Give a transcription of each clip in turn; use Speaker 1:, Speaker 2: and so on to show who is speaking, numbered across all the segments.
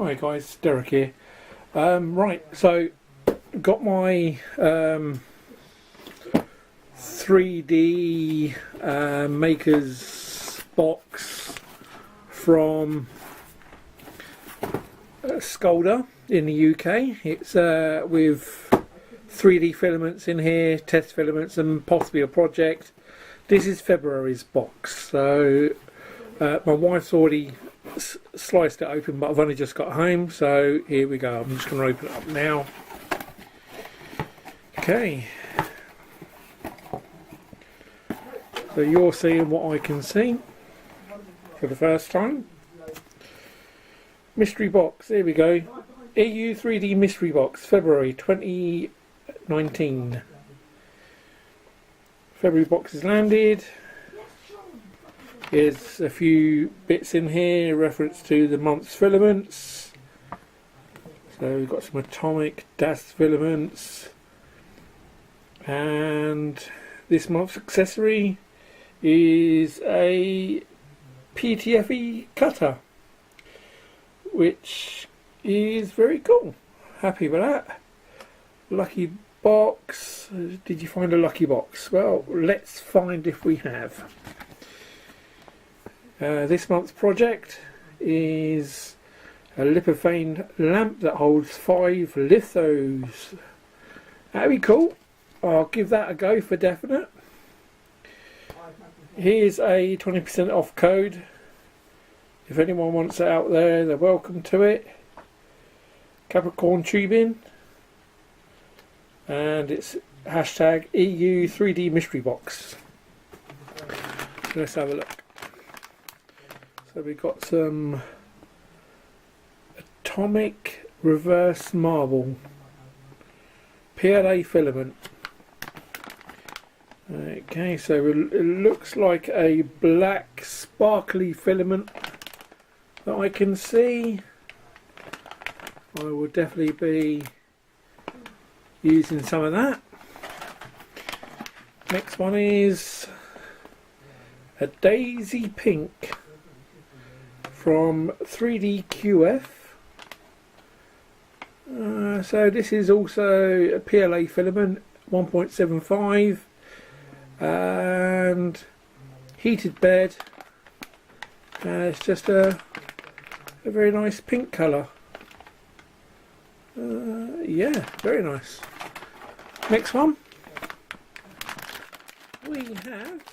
Speaker 1: Hi guys, Derek here. Right, so got my 3D Makers box from Skolder in the UK. It's with 3D filaments in here, test filaments, and possibly a project. This is February's box, so my wife's already sliced it open, but I've only just got home, so here we go. I'm just going to open it up now. Okay, so you're seeing what I can see for the first time. Mystery box, here we go. EU 3D Mystery Box, February 2019. February box has landed. Here's a few bits in here, reference to the month's filaments. So we've got some atomic DAS filaments, and this month's accessory is a PTFE cutter, which is very cool. Happy with that. Lucky box. Did you find a lucky box? Well, let's find if we have. This month's project is a lithophane lamp that holds 5 lithos. That'd be cool. I'll give that a go for definite. Here's a 20% off code. If anyone wants it out there, they're welcome to it. Capricorn tubing, and it's hashtag EU 3D Mystery Box. Let's have a look. So we've got some atomic reverse marble PLA filament. Okay, so it looks like a black sparkly filament that I can see. I will definitely be using some of that. Next one is a daisy pink from 3DQF. So this is also a PLA filament, 1.75, and heated bed. It's just a very nice pink colour. Yeah, very nice. Next one, we have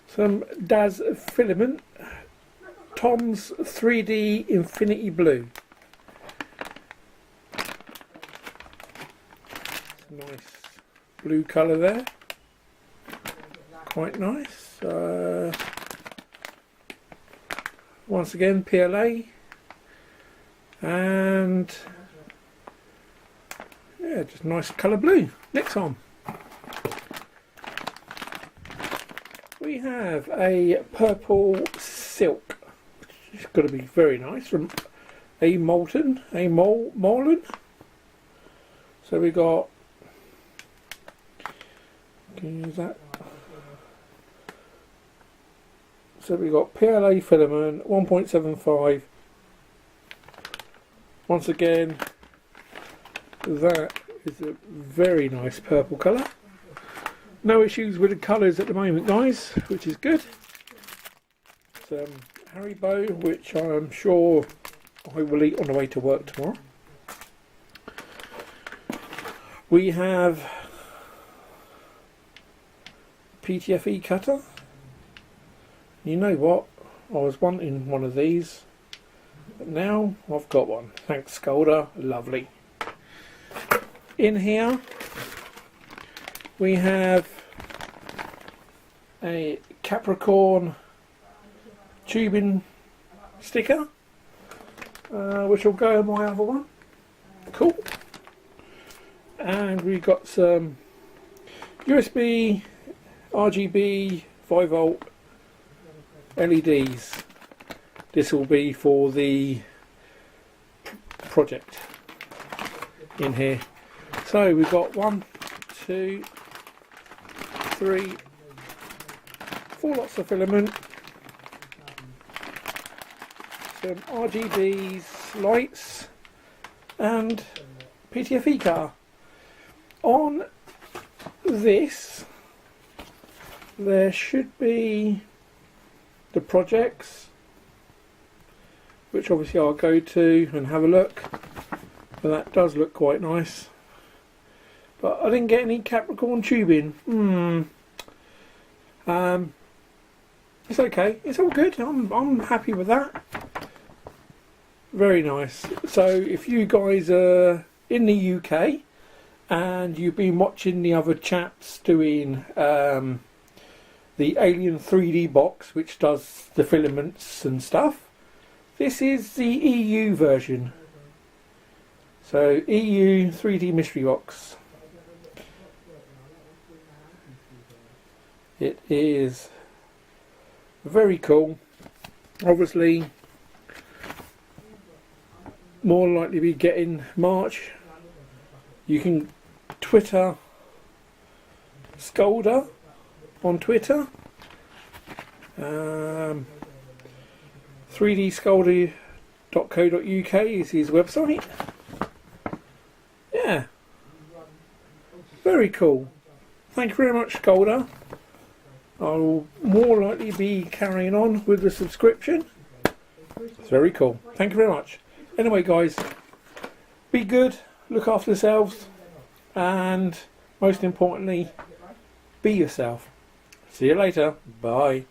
Speaker 1: some DAS filament, Tom's 3D Infinity Blue. Nice blue colour there, quite nice. Once again, PLA, and yeah, just nice colour blue. Next one, we have a purple silk, which is going to be very nice, from Molten. So we got, can you use that? So we got PLA filament, 1.75. Once again, that is a very nice purple colour. No issues with the colours at the moment, guys, which is good. Some Haribo, which I'm sure I will eat on the way to work tomorrow. We have PTFE cutter. You know what? I was wanting one of these, but now I've got one. Thanks, Skolder. Lovely. In here we have a Capricorn tubing sticker, which will go on my other one. Cool. And we've got some USB, RGB, 5V LEDs. This will be for the project in here. So we've got 1, 2, 3, 4 lots of filament. some RGBs, lights and PTFE car. On this there should be the projects, which obviously I'll go to and have a look, but that does look quite nice. But I didn't get any Capricorn tubing. It's okay, it's all good. I'm happy with that. Very nice. So if you guys are in the UK and you've been watching the other chaps doing the Alien 3D box, which does the filaments and stuff, this is the EU version. So EU 3D mystery box. It is very cool. Obviously more likely to be getting March. You can Twitter Scolder on Twitter. 3dscolder.co.uk is his website. Yeah, very cool. Thank you very much, Scolder. I'll more likely be carrying on with the subscription. It's very cool. Thank you very much. Anyway guys, be good, look after yourselves, and most importantly, be yourself. See you later. Bye.